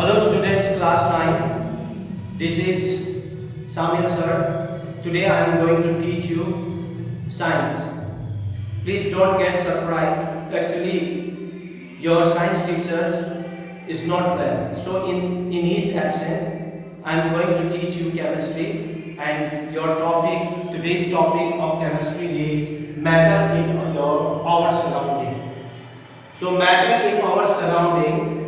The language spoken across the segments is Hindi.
Hello students, class 9. This is Samir sir. Today I am going to teach you science. Please don't get surprised. Actually, your science teacher is not well. So in his absence, I am going to teach you chemistry, and today's topic of chemistry is matter in our surrounding. So matter in our surrounding.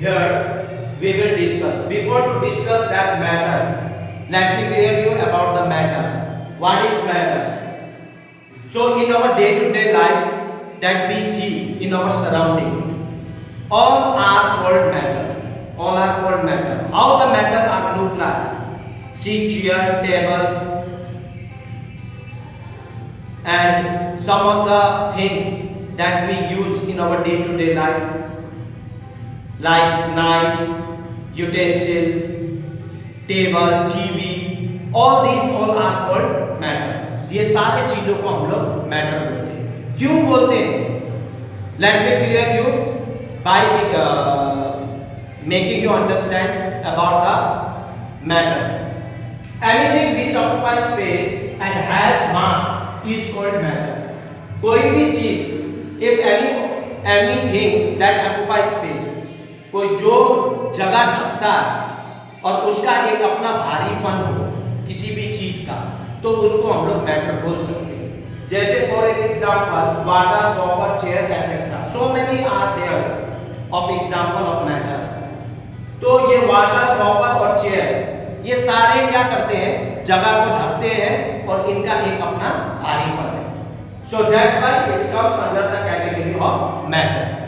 Here we will discuss. Before to discuss that matter, let me clear you about the matter. What is matter? So in our day-to-day life that we see in our surrounding, all are called matter. All are called matter. How the matter are look like? See, chair, table, and some of the things that we use in our day-to-day life, like knife, utensil, table, TV, all these all are called matter. ये सारे चीजों को हम लोग matter बोलते हैं. क्यों बोलते हैं? Let me clear you by making you understand about the matter. Anything which occupies space and has mass is called matter. कोई भी चीज, if any things that occupy space, कोई जो जगह ढकता है और उसका एक अपना भारीपन हो किसी भी चीज का, तो उसको हम लोग मैटर बोल सकते हैं. जैसे for example water, copper, chair etcetera. So many are there of example of matter. तो ये वाटर, कॉपर और चेयर, ये सारे क्या करते हैं? जगह को ढकते हैं और इनका एक अपना भारीपन है. So that's why it comes under the category of matter.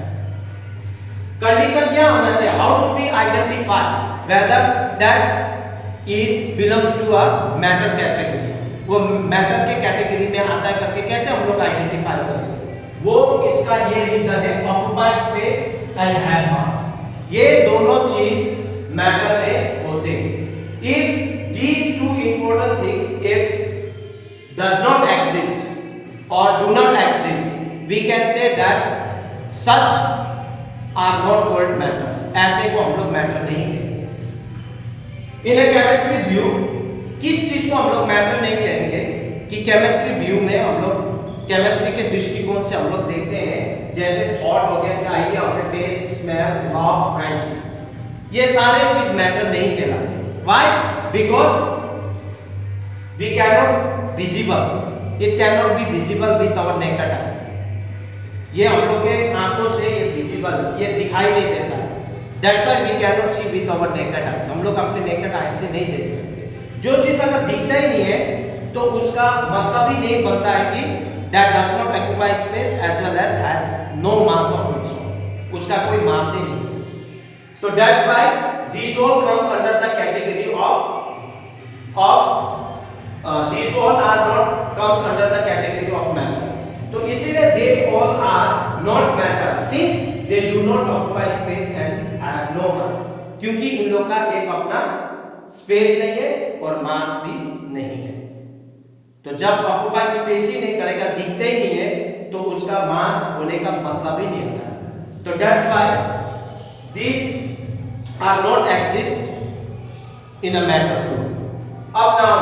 कंडीशन क्या होना चाहिए? How to be identify whether that is belongs to a matter category. वो मैटर के कैटेगरी में आता है करके कैसे हम लोग आइडेंटिफाई करेंगे? वो इसका ये रीजन है, occupy space and have mass. ये दोनों चीज मैटर में होते हैं. If these two important things if does not exist और do not exist, we can say that such are not called matters. ऐसे को हम लोग मैटर नहीं कहेंगे. इन ए केमिस्ट्री व्यू किस चीज को हम लोग मैटर नहीं कहेंगे कि केमिस्ट्री व्यू में हम लोग केमिस्ट्री के दृष्टिकोण से हम लोग देखते हैं, जैसे थॉट हो गया, आइडिया हो गया, टेस्ट, स्मेल, लव, फ्रेंडशिप, ये सारे चीज मैटर नहीं कहलाते. Why? Because we can not visible, it can not be visible with our naked eyes. ये हम लोग के आंखों से ये विजिबल, ये दिखाई नहीं देता है. That's why we can not see with our naked eyes. हम लोग अपने नेकेड आईज से नहीं देख सकते. जो चीज अगर दिखता ही नहीं है तो उसका मतलब ही नहीं बनता है कि that does not occupy space as well as has no mass of its own. उसका कोई मास ही नहीं. तो that's why these all comes under the category of these all are not comes under the category of matter. तो इसीलिए they all are not matter since they do not occupy space and have no mass. क्योंकि इन लोग का एक अपना स्पेस नहीं है और मास भी नहीं है. तो जब ऑक्यूपाई स्पेस ही नहीं करेगा, दिखते ही नहीं है, तो उसका मास होने का मतलब ही नहीं होता. तो that's why these are not exist in a matter group. अब now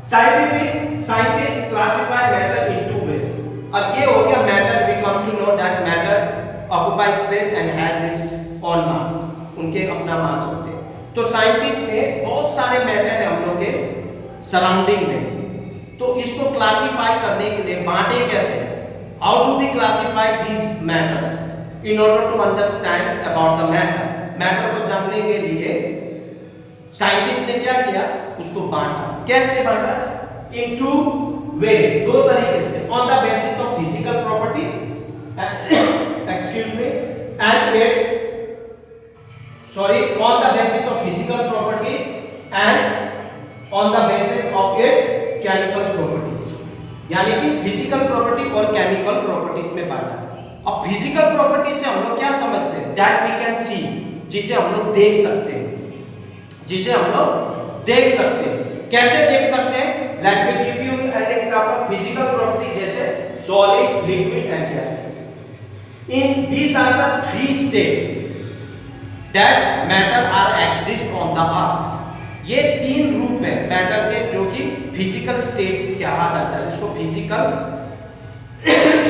scientists classify matter in two ways. अब ये हो गया matter. we come to know that matter occupies space and has its own mass. उनके अपना मास होते हैं. तो साइंटिस्ट ने बहुत सारे मैटर है हम लोग के सराउंडिंग में, तो इसको क्लासिफाई करने के लिए बांटे कैसे? How do we classify these matters in order to understand about the matter. Matter को जानने के लिए साइंटिस्ट ने क्या किया? उसको बांटा. कैसे बांटा? इन टू वेज, दो तरीके से. On the basis of physical properties, excuse me, and it's on the basis of physical properties and on the basis of its chemical properties. यानी कि फिजिकल प्रॉपर्टी और केमिकल प्रॉपर्टीज में बांटा. अब फिजिकल प्रॉपर्टी से हम लोग क्या समझते हैं? दैट वी कैन सी, जिसे हम लोग देख सकते हैं, जिसे हम लोग देख सकते हैं. कैसे देख सकते हैं? Let me give you an example. Physical property जैसे solid, liquid and gases. In these are the three states that matter are exist on the earth। ये तीन रूप है मैटर के जो कि फिजिकल स्टेट कहा जाता है, जिसको फिजिकल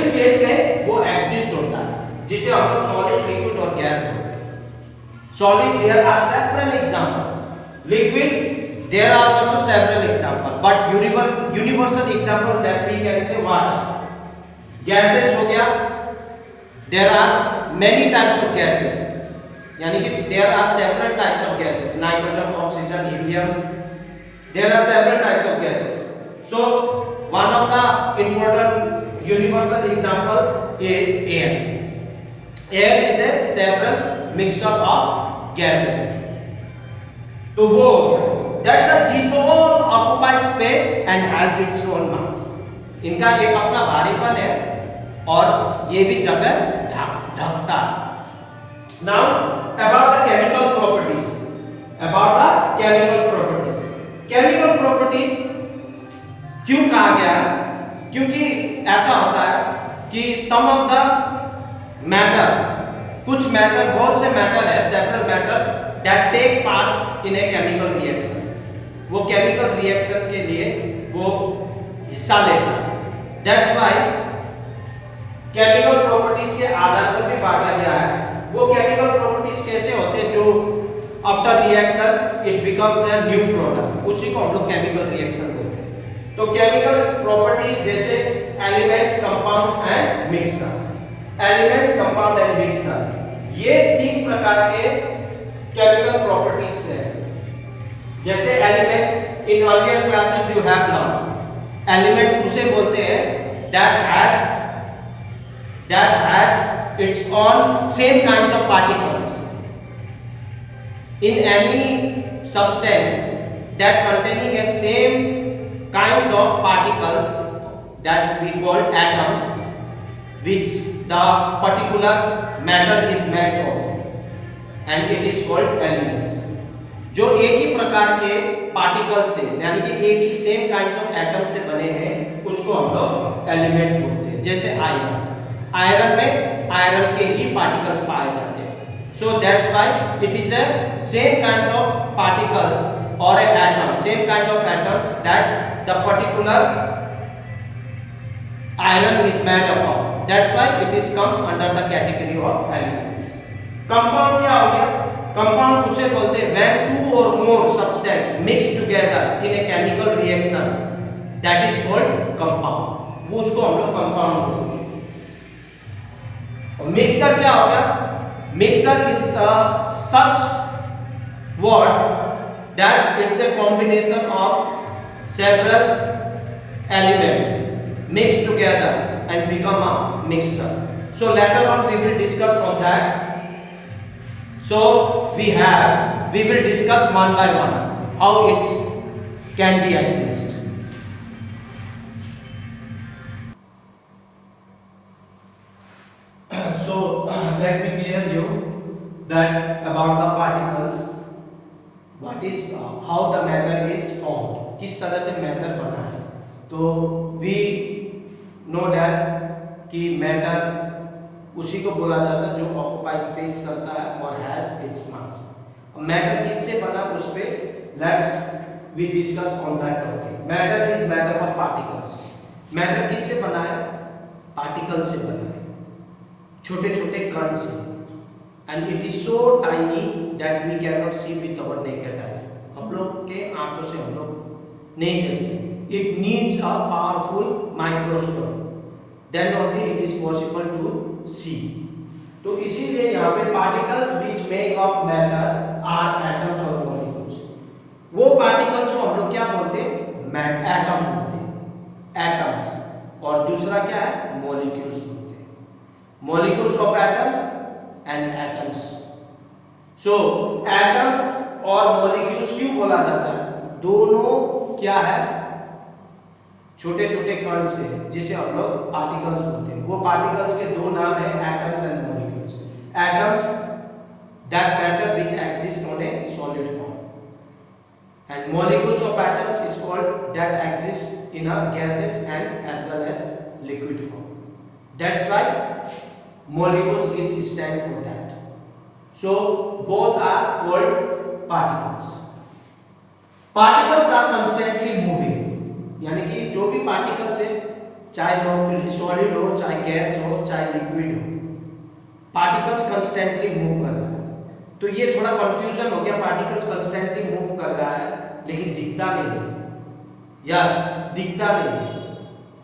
स्टेट में वो एग्जिस्ट होता है, जिसे हम लोग सॉलिड, लिक्विड और गैस बोलते हैं। Solid there are several example, liquid there are also several example, but universal example that we can say water. Gases हो गया, there are many types of gases, यानी कि there are several types of gases, nitrogen, oxygen, helium, there are several types of gases. So one of the important universal example is air। air is a several mixture of gases। तो वो that's a this all occupy space and has its own mass। इनका एक अपना भारीपन है और ये भी जगह ढकता है। Now about the chemical properties, about the chemical properties। chemical properties क्यों कहा गया है? क्योंकि ऐसा होता है कि सम ऑफ द मैटर, कुछ मैटर, बहुत से मैटर है, several matters that take parts in a chemical reaction. वो केमिकल रिएक्शन के लिए वो हिस्सा लेता है। दैट्स व्हाई केमिकल प्रॉपर्टीज के आधार पर भी बांटा गया है। वो केमिकल प्रॉपर्टीज कैसे होते हैं? जो after reaction it becomes a new product, उसी को हम लोग केमिकल रिएक्शन बोलते हैं। तो केमिकल प्रॉपर्टीज जैसे elements, compounds and mixture. Elements, compound and mixture, ये तीन प्रकार के केमिकल प्रॉपर्टीज हैं। जैसे elements, in earlier classes you have learn, elements उसे बोलते हैं that had its own same kinds of particles in any substance that containing a same kinds of particles that we call atoms, which the particular matter is made of and it is called elements। जो एक ही प्रकार के पार्टिकल से, यानी कि एक ही सेम काइंड्स ऑफ एटम से बने हैं, उसको हम लोग एलिमेंट्स बोलते हैं। जैसे आयरन, आयरन में आयरन के ही पार्टिकल्स पाए जाते हैं। सो that's why it is a same kinds of particles or a atom, same kind of atoms that the particular iron is made up of। That's why it is comes under the category of elements। Compound क्या हो गया? Compound उसे बोलते हैं when two or more substance mix together in a chemical reaction, that is called compound। वो उसको हम लोग compound बोलते हैं। और mixture क्या हो गया? Mixture is such words that it's a combination of several elements mixed together and become a mixture। So later on we will discuss on that। So we will discuss one by one how it can be exist। So let me clear you that about the particles, what is how the matter is formed, किस तरह से मैटर बना है। तो we know that कि मैटर उसी को बोला जाता है जो ऑक्यूपाई स्पेस करता है और हैज इट्स मास। मैटर किससे बना, उस पे let's we discuss on that topic. Matter is made up of particles. Matter किससे बना है? पार्टिकल से बना है, छोटे छोटे कण से। And it is so tiny that we can not see with our naked eyes. हम लोग के आंखों से हम लोग नहीं देख सकते। It needs a powerful microscope, then only it is possible to see. तो इसीलिए यहाँ पे particles which make up matter are atoms और मॉलिक्यूल्स। वो पार्टिकल्स को हम लोग क्या बोलते हैं? एटम बोलते हैं, एटम्स। और दूसरा क्या है? मॉलिक्यूल्स बोलते हैं, molecules of atoms and atoms. So atoms और मॉलिक्यूल्स क्यों बोला जाता है? दोनों क्या है? छोटे छोटे कण से, जिसे हम लोग पार्टिकल्स बोलते हैं। वो पार्टिकल्स के दो नाम है, atoms and molecules. Atoms that matter which exist on a solid form and molecules of atoms is called that exist in a gases and as well as liquid form. That's why molecules is stand for that। So both are called particles. Particles are constantly moving. यानी कि जो भी पार्टिकल्स है, चाहे सॉलिड हो, चाहे गैस हो, चाहे लिक्विड हो, पार्टिकल्स कंस्टेंटली मूव कर रहा है। तो ये थोड़ा कंफ्यूजन हो गया, पार्टिकल्स कंस्टेंटली मूव कर रहा है लेकिन दिखता नहीं है। यस, दिखता नहीं है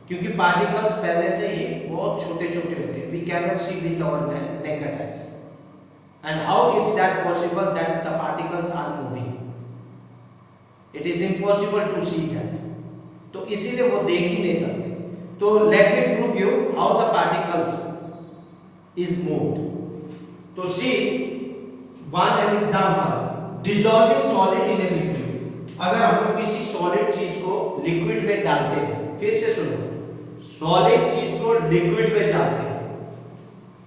क्योंकि पार्टिकल्स पहले से ही बहुत छोटे छोटे होते हैं। We can not see with our naked eyes. And how it's that possible that the particles are moving? It is impossible to see that. तो इसीलिए वो देख ही नहीं सकते। तो let me prove you how the particles is moved. तो see one an example, dissolving solid in a liquid. अगर हम लोग किसी सॉलिड चीज को लिक्विड में डालते हैं, फिर से सुनो, सॉलिड चीज को लिक्विड में डालते हैं,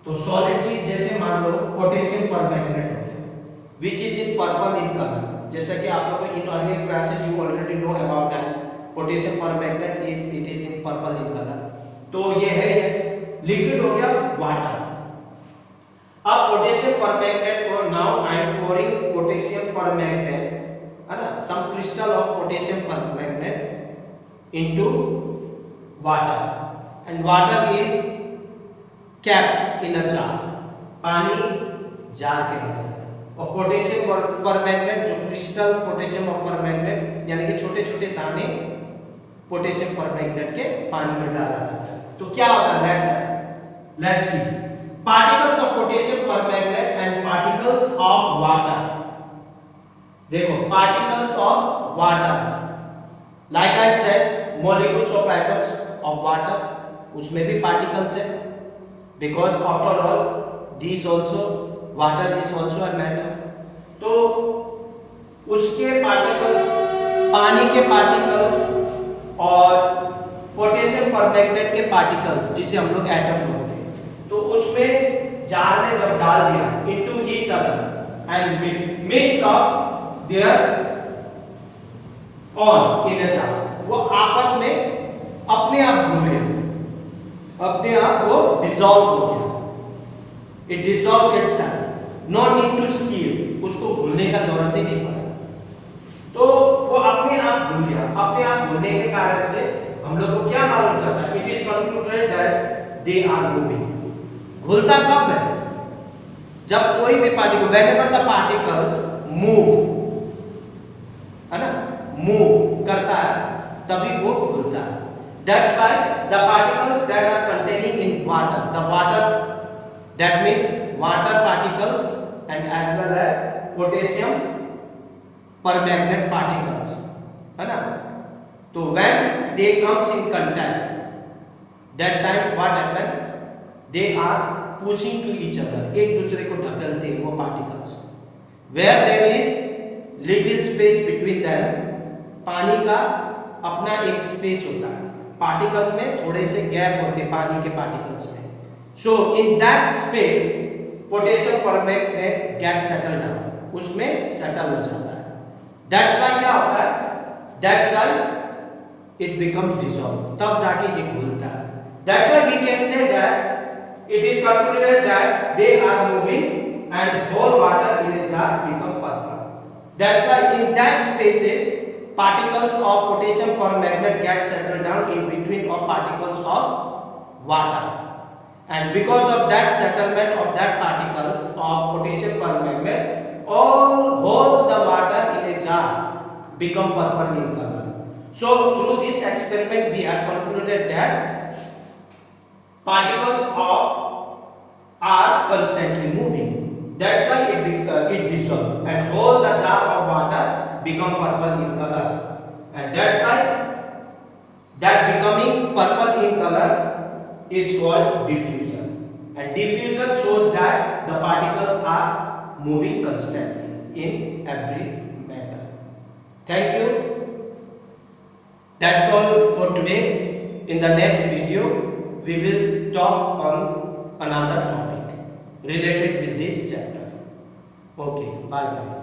तो सॉलिड चीज जैसे मान लो पोटेशियम परमैंगनेट हो गया, which is in purple in colour. जैसा कि आप लोगों in earlier classes you already know about that potassium permanganate it is in purple in colour. तो ये है, ये लिक्विड हो गया वाटर। अब पोटेशियम परमैंगनेट को now I am pouring potassium permanganate, है ना, some crystal of potassium permanganate into water and water is kept in a jar. पानी जार के अंदर, और पोटेशियम परमैंगनेट जो क्रिस्टल पोटेशियम ऑफ परमैंगनेट यानी कि छोटे छोटे दाने पोटेशियम परमैंगनेट के पानी में डाला जाता है। तो क्या होता है, let's see particles of potassium permanganate and particles of water. देखो particles of water, like I said molecules of atoms of water, उसमें भी पार्टिकल्स है, because after all this also water is also a matter. तो उसके पार्टिकल्स, पानी के पार्टिकल्स और पोटेशियम परमैंगनेट के पार्टिकल्स जिसे हम लोग एटम बोलते हैं, तो उसमें जार ने जब डाल दिया into each other and mix up there on in a jar, वो आपस में अपने आप घुल गए, अपने आप वो डिसॉल्व हो गया। It dissolve itself, no need to stir, उसको घुलने का जरूरत ही नहीं पड़ा। तो वो अपने आप घुल गया। अपने आप घुलने के कारण से हम लोग को क्या मालूम चलता है, it is concluded that they are moving. घुलता कब है, जब कोई भी particle, whenever the particles move, है ना, मूव करता है तभी वो घुलता है। That's why the particles that are containing in water, the water that means water particles and as well as potassium permanganate particles, है ना। तो when they comes in contact, that time what happen, they are pushing to each other, एक दूसरे को ढकेलते हैं वो particles. where there is little space between them, पानी का अपना एक स्पेस होता है, पार्टिकल्स में थोड़े से गैप होते हैं पानी के पार्टिकल्स में। so in that space potassium permanganate get settled down, उसमें सेटल हो जाता है। that's why क्या होता है, that's why it becomes dissolved, तब जाके ये घुलता है। that's why we can say that it is concluded that they are moving and whole water in a jar become purple. that's why in that spaces particles of potassium permanganate get settled down in between of particles of water, and because of that settlement of that particles of potassium permanganate, whole the water in a jar become purple in color. So through this experiment we have concluded that particles of are constantly moving. That's why it dissolves and whole the jar of water become purple in color, and that's why that becoming purple in color is called diffusion, and diffusion shows that the particles are moving constantly in every matter. Thank you. That's all for today. In the next video we will talk on another topic related with this chapter. Okay, bye bye.